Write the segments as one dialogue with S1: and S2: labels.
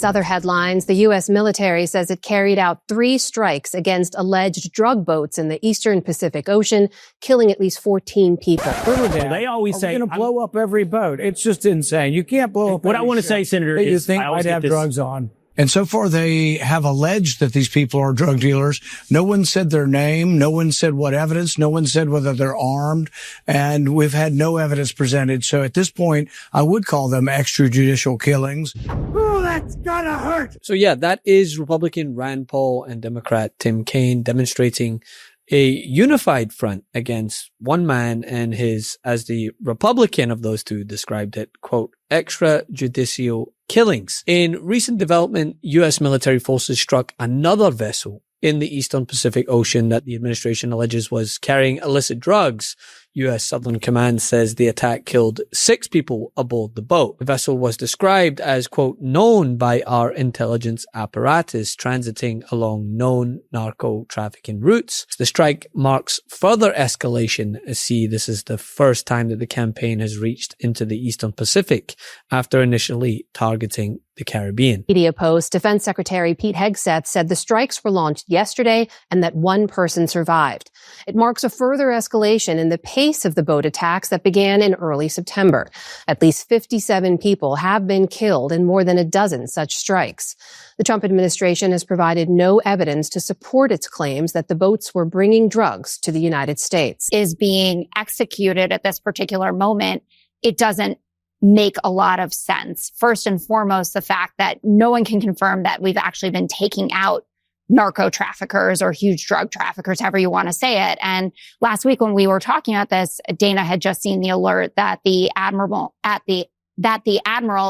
S1: Amidst other headlines, the U.S. military says it carried out 3 strikes against alleged drug boats in the eastern Pacific Ocean, killing at least 14 people.
S2: They always say,
S3: we're going to blow up every boat. It's just insane. You can't blow up
S2: what I want to say, Senator,
S3: that you
S2: is
S3: think
S2: I always
S3: might
S2: get
S3: have
S2: this.
S3: drugs on.
S4: And so far, they have alleged that these people are drug dealers. No one said their name. No one said what evidence. No one said whether they're armed. And we've had no evidence presented. So at this point, I would call them extrajudicial killings.
S3: Oh, that's gotta hurt.
S5: So yeah, that is Republican Rand Paul and Democrat Tim Kaine demonstrating a unified front against one man and his, as the Republican of those two described it, quote, extrajudicial killings. In recent development, U.S. military forces struck another vessel in the Eastern Pacific Ocean that the administration alleges was carrying illicit drugs. U.S. Southern Command says the attack killed 6 people aboard the boat. The vessel was described as, quote, known by our intelligence apparatus, transiting along known narco trafficking routes. The strike marks further escalation. See, this is the first time that the campaign has reached into the Eastern Pacific after initially targeting the Caribbean.
S1: Media post, Defense Secretary Pete Hegseth said the strikes were launched yesterday and that 1 person survived. It marks a further escalation in the pace of the boat attacks that began in early September. At least 57 people have been killed in more than a dozen such strikes. The Trump administration has provided no evidence to support its claims that the boats were bringing drugs to the United States.
S6: Is being executed at this particular moment, it doesn't make a lot of sense. First and foremost, the fact that no one can confirm that we've actually been taking out narco traffickers or huge drug traffickers, however you want to say it. And last week when we were talking about this, Dana had just seen the alert that the admiral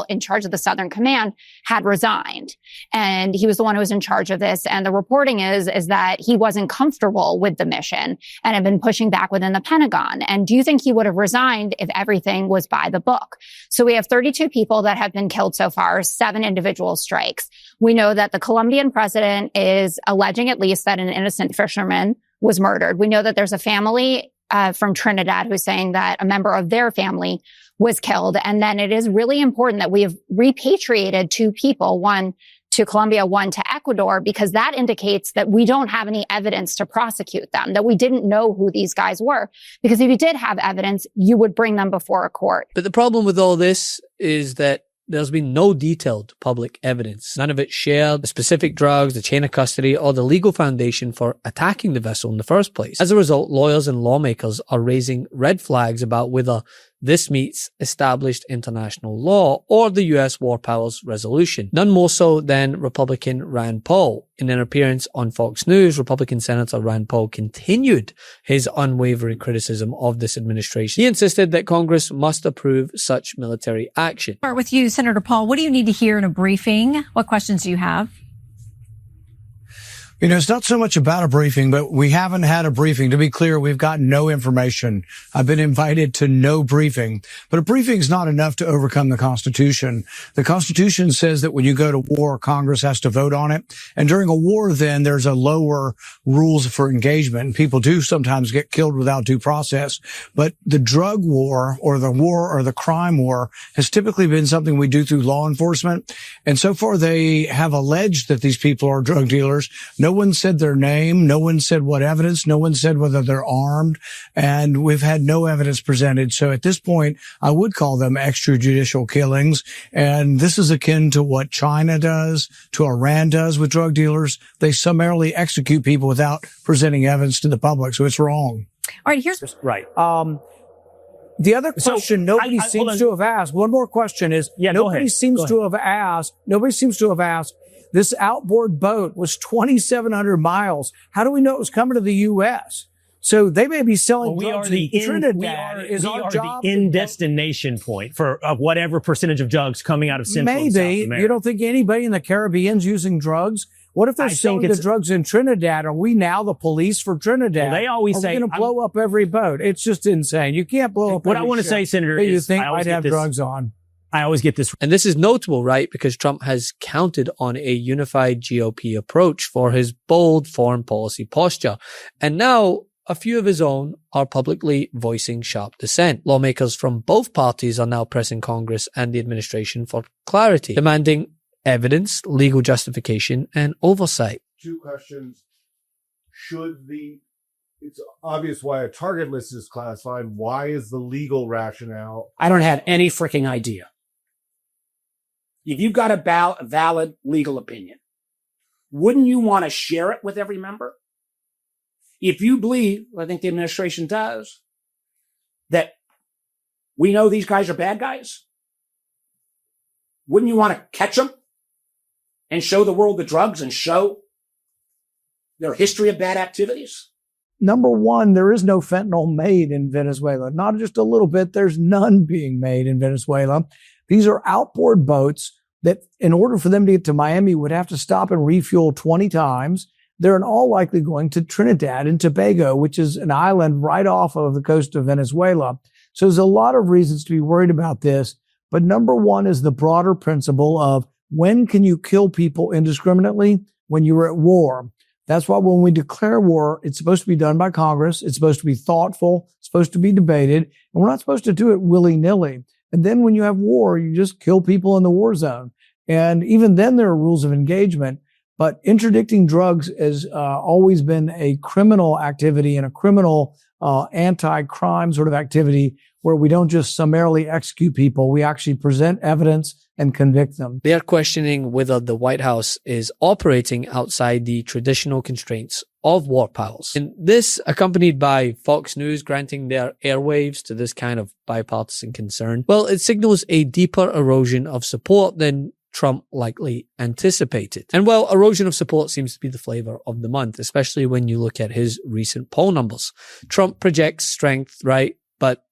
S6: in charge of the Southern Command had resigned. And he was the one who was in charge of this. And the reporting is that he wasn't comfortable with the mission and had been pushing back within the Pentagon. And do you think he would have resigned if everything was by the book? So we have 32 people that have been killed so far, 7 individual strikes. We know that the Colombian president is alleging at least that an innocent fisherman was murdered. We know that there's a family from Trinidad who's saying that a member of their family was killed. And then it is really important that we have repatriated 2 people, 1 to Colombia, 1 to Ecuador, because that indicates that we don't have any evidence to prosecute them, that we didn't know who these guys were. Because if you did have evidence, you would bring them before a court.
S5: But the problem with all this is that there's been no detailed public evidence. None of it shared the specific drugs, the chain of custody, or the legal foundation for attacking the vessel in the first place. As a result, lawyers and lawmakers are raising red flags about whether this meets established international law or the U.S. War Powers Resolution. None more so than Republican Rand Paul. In an appearance on Fox News, Republican Senator Rand Paul continued his unwavering criticism of this administration. He insisted that Congress must approve such military action.
S7: Start with you, Senator Paul. What do you need to hear in a briefing? What questions do you have?
S4: You know, it's not so much about a briefing, but we haven't had a briefing. To be clear, we've got no information. I've been invited to no briefing, but a briefing is not enough to overcome the Constitution. The Constitution says that when you go to war, Congress has to vote on it. And during a war, then there's a lower rules for engagement. People do sometimes get killed without due process, but the drug war or the crime war has typically been something we do through law enforcement. And so far, they have alleged that these people are drug dealers. No one said their name. No one said what evidence. No one said whether they're armed. And we've had no evidence presented. So at this point, I would call them extrajudicial killings. And this is akin to what China does, to Iran does with drug dealers. They summarily execute people without presenting evidence to the public. So it's wrong.
S7: All right, here's
S2: Right.
S3: The other question nobody seems to have asked, one more question is, nobody seems to have asked, this outboard boat was 2,700 miles. How do we know it was coming to the U.S.? So they may be selling drugs in Trinidad.
S2: We are the in-destination point for whatever percentage of drugs coming out of Central and South America.
S3: You don't think anybody in the Caribbean's using drugs? What if they're selling the drugs in Trinidad? Are we now the police for Trinidad?
S2: Well, they always say,
S3: we're going to blow up every boat. It's just insane. You can't blow up
S2: what I want to say, Senator,
S3: that you
S2: is
S3: think might have drugs on.
S2: I always get this.
S5: And this is notable, right? Because Trump has counted on a unified GOP approach for his bold foreign policy posture. And now a few of his own are publicly voicing sharp dissent. Lawmakers from both parties are now pressing Congress and the administration for clarity, demanding evidence, legal justification, and oversight.
S8: Two questions. It's obvious why a target list is classified. Why is the legal rationale?
S9: I don't have any freaking idea. If you've got a valid legal opinion, wouldn't you want to share it with every member? If you believe, I think the administration does, that we know these guys are bad guys, wouldn't you want to catch them and show the world the drugs and show their history of bad activities?
S3: Number one, there is no fentanyl made in Venezuela. Not just a little bit. There's none being made in Venezuela. These are outboard boats that, in order for them to get to Miami, would have to stop and refuel 20 times. They're in all likely going to Trinidad and Tobago, which is an island right off of the coast of Venezuela. So there's a lot of reasons to be worried about this. But number one is the broader principle of when can you kill people indiscriminately? When you're at war. That's why when we declare war, it's supposed to be done by Congress. It's supposed to be thoughtful. It's supposed to be debated. And we're not supposed to do it willy-nilly. And then when you have war, you just kill people in the war zone. And even then there are rules of engagement. But interdicting drugs has always been a criminal activity and a criminal anti-crime sort of activity where we don't just summarily execute people. We actually present evidence and convict them.
S5: They are questioning whether the White House is operating outside the traditional constraints of war powers. And this accompanied by Fox News granting their airwaves to this kind of bipartisan concern. Well, it signals a deeper erosion of support than Trump likely anticipated. And well, erosion of support seems to be the flavor of the month, especially when you look at his recent poll numbers. Trump projects strength, right? But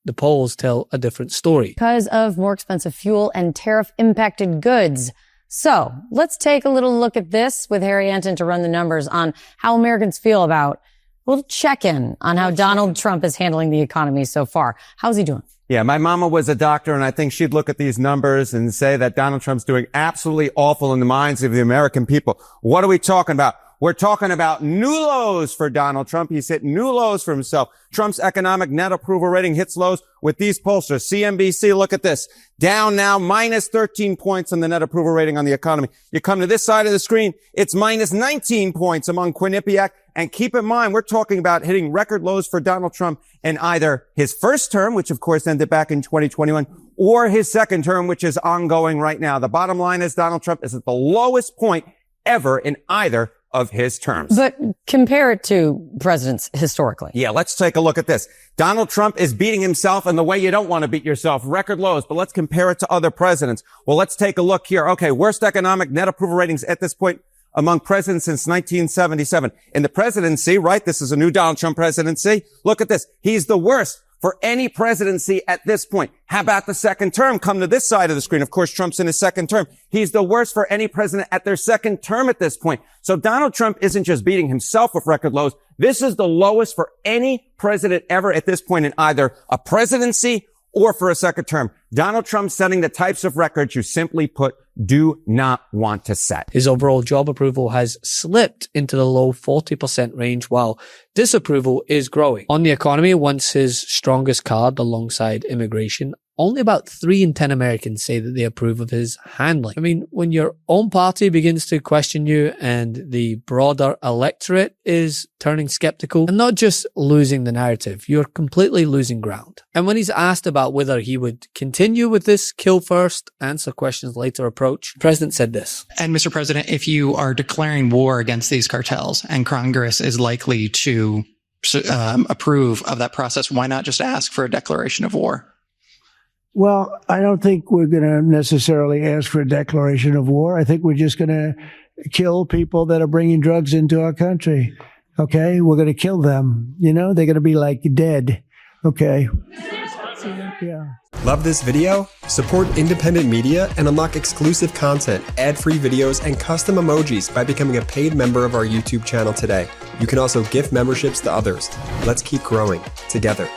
S5: the polls tell a different story.
S10: Because of more expensive fuel and tariff-impacted goods. So let's take a little look at this with Harry Anton to run the numbers on how Americans feel about a little check-in on how Donald Trump is handling the economy so far. How's he doing?
S11: Yeah, my mama was a doctor, and I think she'd look at these numbers and say that Donald Trump's doing absolutely awful in the minds of the American people. What are we talking about? We're talking about new lows for Donald Trump. He's hit new lows for himself. Trump's economic net approval rating hits lows with these pollsters. CNBC, look at this. Down now, minus 13 points on the net approval rating on the economy. You come to this side of the screen, it's minus 19 points among Quinnipiac. And keep in mind, we're talking about hitting record lows for Donald Trump in either his first term, which of course ended back in 2021, or his second term, which is ongoing right now. The bottom line is Donald Trump is at the lowest point ever in either of his terms.
S10: But compare it to presidents historically.
S11: Yeah, let's take a look at this. Donald Trump is beating himself in the way you don't want to beat yourself, record lows, but let's compare it to other presidents. Well, let's take a look here. Okay, worst economic net approval ratings at this point among presidents since 1977. In the presidency, right, this is a new Donald Trump presidency. Look at this. He's the worst for any presidency at this point. How about the second term? Come to this side of the screen. Of course, Trump's in his second term. He's the worst for any president at their second term at this point. So Donald Trump isn't just beating himself with record lows. This is the lowest for any president ever at this point in either a presidency or for a second term. Donald Trump setting the types of records you simply put do not want to set.
S5: His overall job approval has slipped into the low 40% range while disapproval is growing. On the economy, once his strongest card alongside immigration, only about 3 in 10 Americans say that they approve of his handling. I mean, when your own party begins to question you and the broader electorate is turning skeptical and not just losing the narrative, you're completely losing ground. And when he's asked about whether he would continue with this kill first, answer questions later approach, the president said this.
S12: And Mr. President, if you are declaring war against these cartels and Congress is likely to approve of that process, why not just ask for a declaration of war?
S13: Well, I don't think we're going to necessarily ask for a declaration of war. I think we're just going to kill people that are bringing drugs into our country. Okay? We're going to kill them. You know, they're going to be like dead. Okay. Yeah.
S14: Love this video? Support independent media and unlock exclusive content, ad-free videos, and custom emojis by becoming a paid member of our YouTube channel today. You can also gift memberships to others. Let's keep growing together.